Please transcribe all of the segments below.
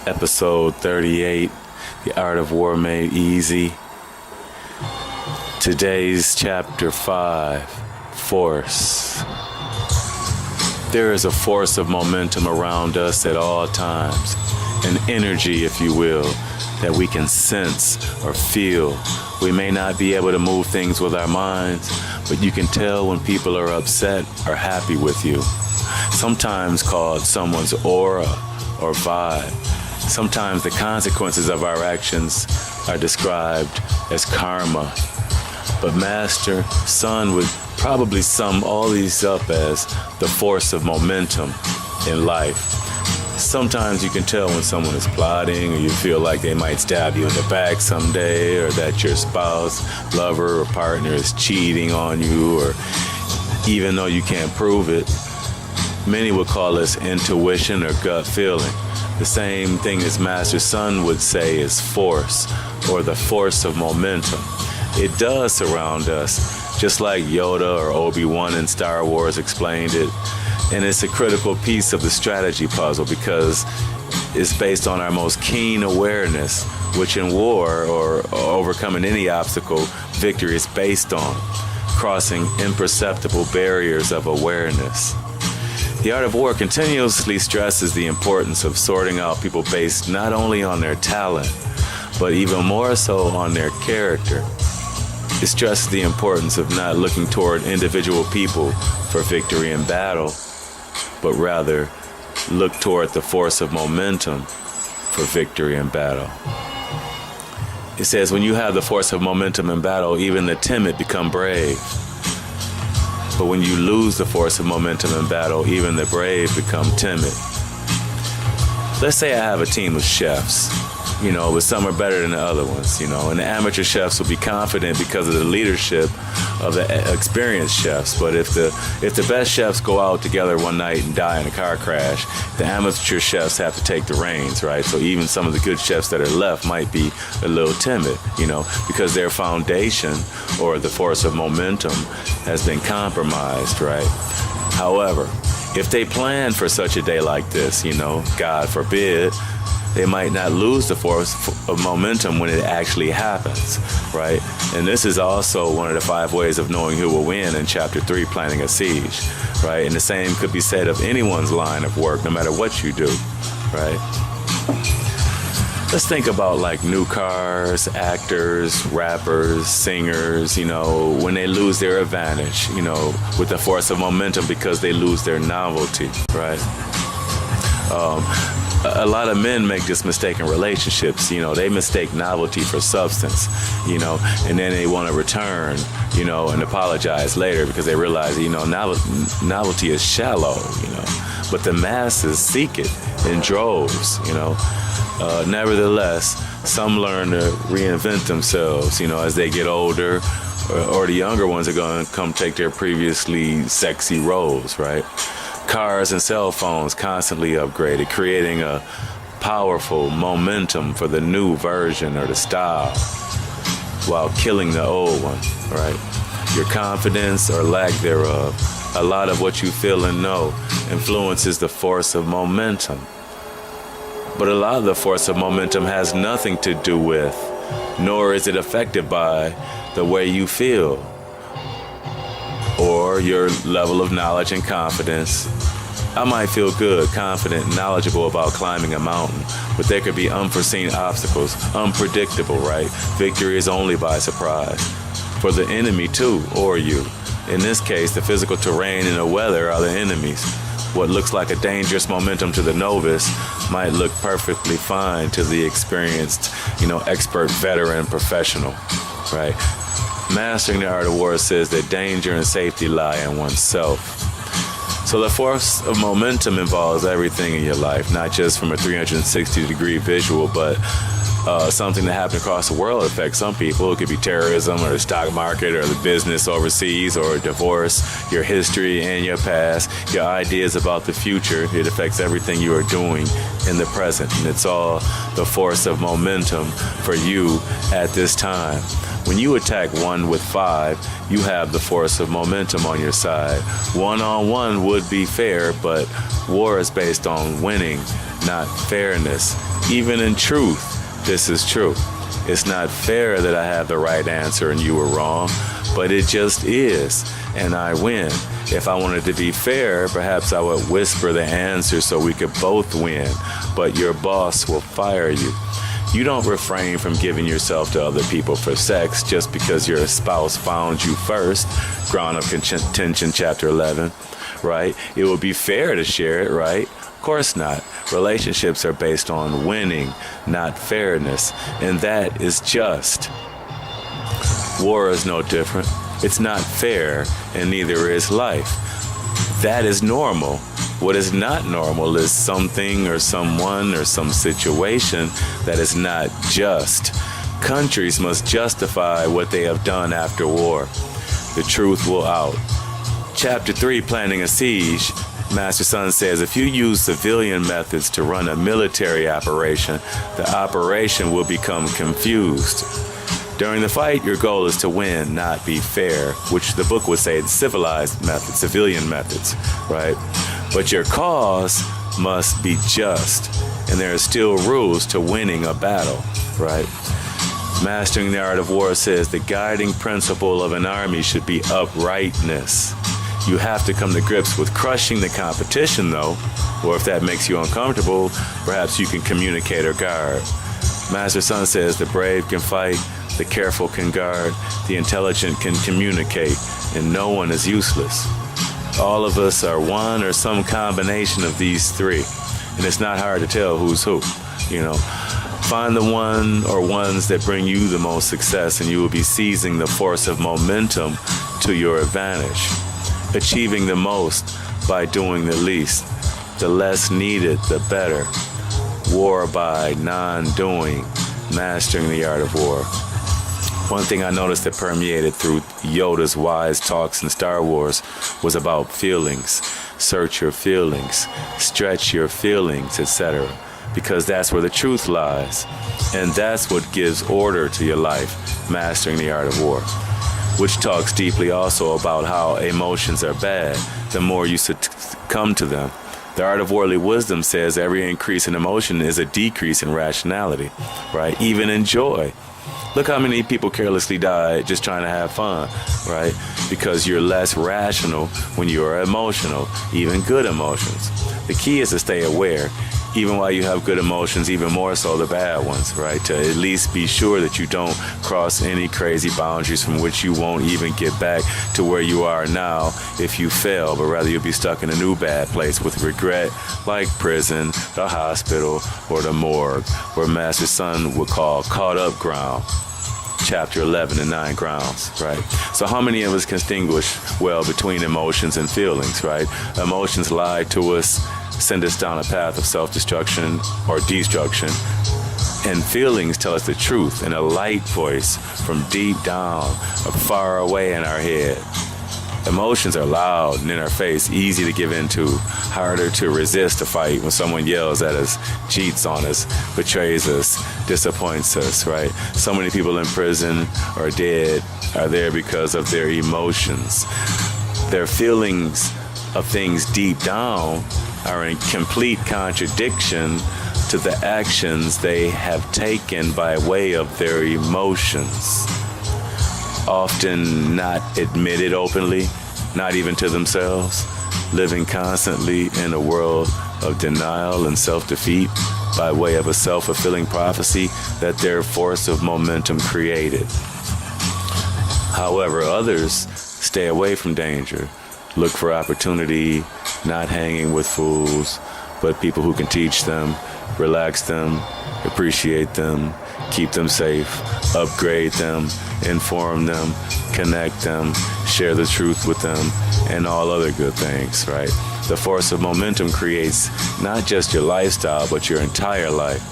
Episode 38, The Art of War Made Easy. Today's Chapter 5, Force. There is a force of momentum around us at all times, an energy, if you will, that we can sense or feel. We may not be able to move things with our minds, but you can tell when people are upset or happy with you. Sometimes called someone's aura or vibe. Sometimes the consequences of our actions are described as karma. But Master Sun would probably sum all these up as the force of momentum in life. Sometimes you can tell when someone is plotting, or you feel like they might stab you in the back someday, or that your spouse, lover, or partner is cheating on you, or even though you can't prove it. Many would call this intuition or gut feeling. The same thing as Master Sun would say is force, or the force of momentum. It does surround us, just like Yoda or Obi-Wan in Star Wars explained it. And it's a critical piece of the strategy puzzle because it's based on our most keen awareness, which in war or overcoming any obstacle, victory is based on, crossing imperceptible barriers of awareness. The Art of War continuously stresses the importance of sorting out people based not only on their talent, but even more so on their character. It stresses the importance of not looking toward individual people for victory in battle, but rather look toward the force of momentum for victory in battle. It says, when you have the force of momentum in battle, even the timid become brave. But when you lose the force of momentum in battle, even the brave become timid. Let's say I have a team of chefs, but some are better than the other ones, and the amateur chefs will be confident because of the leadership of the experienced chefs. But if the best chefs go out together one night and die in a car crash, the amateur chefs have to take the reins, right? So even some of the good chefs that are left might be a little timid, because their foundation or the force of momentum has been compromised, right? However, if they plan for such a day like this, God forbid, they might not lose the force of momentum when it actually happens, right? And this is also one of the 5 ways of knowing who will win in Chapter 3, Planning a Siege, right? And the same could be said of anyone's line of work, no matter what you do, right? Let's think about like new cars, actors, rappers, singers, when they lose their advantage, with the force of momentum because they lose their novelty, right? A lot of men make this mistake in relationships. They mistake novelty for substance, and then they want to return, and apologize later because they realize, novelty is shallow, but the masses seek it in droves, Nevertheless, some learn to reinvent themselves, as they get older, or the younger ones are going to come take their previously sexy roles, right? Cars and cell phones constantly upgraded, creating a powerful momentum for the new version or the style while killing the old one, right? Your confidence or lack thereof, a lot of what you feel and know influences the force of momentum. But a lot of the force of momentum has nothing to do with, nor is it affected by the way you feel or your level of knowledge and confidence. I might feel good, confident, and knowledgeable about climbing a mountain, but there could be unforeseen obstacles, unpredictable, right? Victory is only by surprise. For the enemy too, or you. In this case, the physical terrain and the weather are the enemies. What looks like a dangerous momentum to the novice might look perfectly fine to the experienced, expert, veteran, professional, right? Mastering the Art of War says that danger and safety lie in oneself. So the force of momentum involves everything in your life, not just from a 360-degree visual, but something that happened across the world affects some people. It could be terrorism or the stock market or the business overseas or divorce, your history and your past, your ideas about the future. It affects everything you are doing in the present. And it's all the force of momentum for you at this time. When you attack one with 5, you have the force of momentum on your side. One-on-one would be fair, but war is based on winning, not fairness. Even in truth, this is true. It's not fair that I have the right answer and you were wrong, but it just is, and I win. If I wanted to be fair, perhaps I would whisper the answer so we could both win, but your boss will fire you. You don't refrain from giving yourself to other people for sex just because your spouse found you first. Ground of Contention, Chapter 11, right? It would be fair to share it, right? Of course not. Relationships are based on winning, not fairness, and that is just. War is no different. It's not fair, and neither is life. That is normal. What is not normal is something or someone or some situation that is not just. Countries must justify what they have done after war. The truth will out. Chapter 3, Planning a Siege. Master Sun says, if you use civilian methods to run a military operation, the operation will become confused. During the fight, your goal is to win, not be fair, which the book would say civilized methods, civilian methods, right? But your cause must be just, and there are still rules to winning a battle, right? Mastering the Art of War says the guiding principle of an army should be uprightness. You have to come to grips with crushing the competition, though, or if that makes you uncomfortable, perhaps you can communicate or guard. Master Sun says the brave can fight, the careful can guard, the intelligent can communicate, and no one is useless. All of us are one or some combination of these 3, and it's not hard to tell who's who, you know. Find the one or ones that bring you the most success, and you will be seizing the force of momentum to your advantage. Achieving the most by doing the least. The less needed, the better. War by non-doing. Mastering the Art of War. One thing I noticed that permeated through Yoda's wise talks in Star Wars was about feelings. Search your feelings, stretch your feelings, etc. Because that's where the truth lies. And that's what gives order to your life, Mastering the Art of War. Which talks deeply also about how emotions are bad, the more you succumb to them. The Art of Worldly Wisdom says every increase in emotion is a decrease in rationality, right? Even in joy. Look how many people carelessly die just trying to have fun, right? Because you're less rational when you are emotional, even good emotions. The key is to stay aware, even while you have good emotions, even more so the bad ones, right? To at least be sure that you don't cross any crazy boundaries from which you won't even get back to where you are now if you fail, but rather you'll be stuck in a new bad place with regret, like prison, the hospital, or the morgue, where Master Sun would call caught up ground. Chapter 11 and 9 grounds, right? So how many of us can distinguish well between emotions and feelings, right? Emotions lie to us, send us down a path of self-destruction or destruction, and feelings tell us the truth in a light voice from deep down or far away in our head. Emotions are loud and in our face, easy to give into, harder to resist a fight when someone yells at us, cheats on us, betrays us, disappoints us, right? So many people in prison or dead are there because of their emotions. Their feelings of things deep down are in complete contradiction to the actions they have taken by way of their emotions. Often not admitted openly, not even to themselves, living constantly in a world of denial and self-defeat by way of a self-fulfilling prophecy that their force of momentum created. However, others stay away from danger, look for opportunity, not hanging with fools, but people who can teach them, relax them, appreciate them, keep them safe, upgrade them, inform them, connect them, share the truth with them, and all other good things, right? The force of momentum creates not just your lifestyle, but your entire life.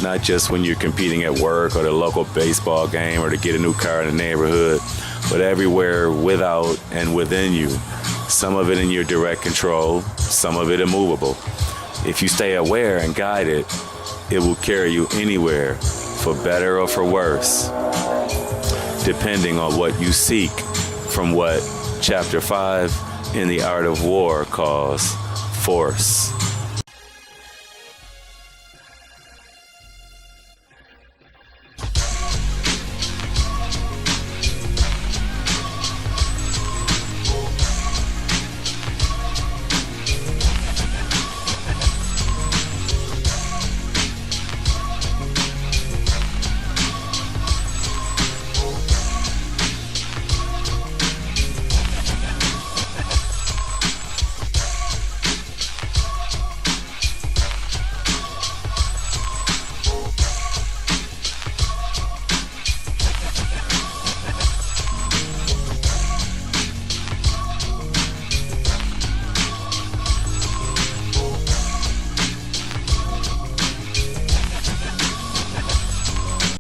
Not just when you're competing at work or the local baseball game or to get a new car in the neighborhood, but everywhere without and within you. Some of it in your direct control, some of it immovable. If you stay aware and guided, it will carry you anywhere, for better or for worse, depending on what you seek, from what Chapter 5 in The Art of War calls force.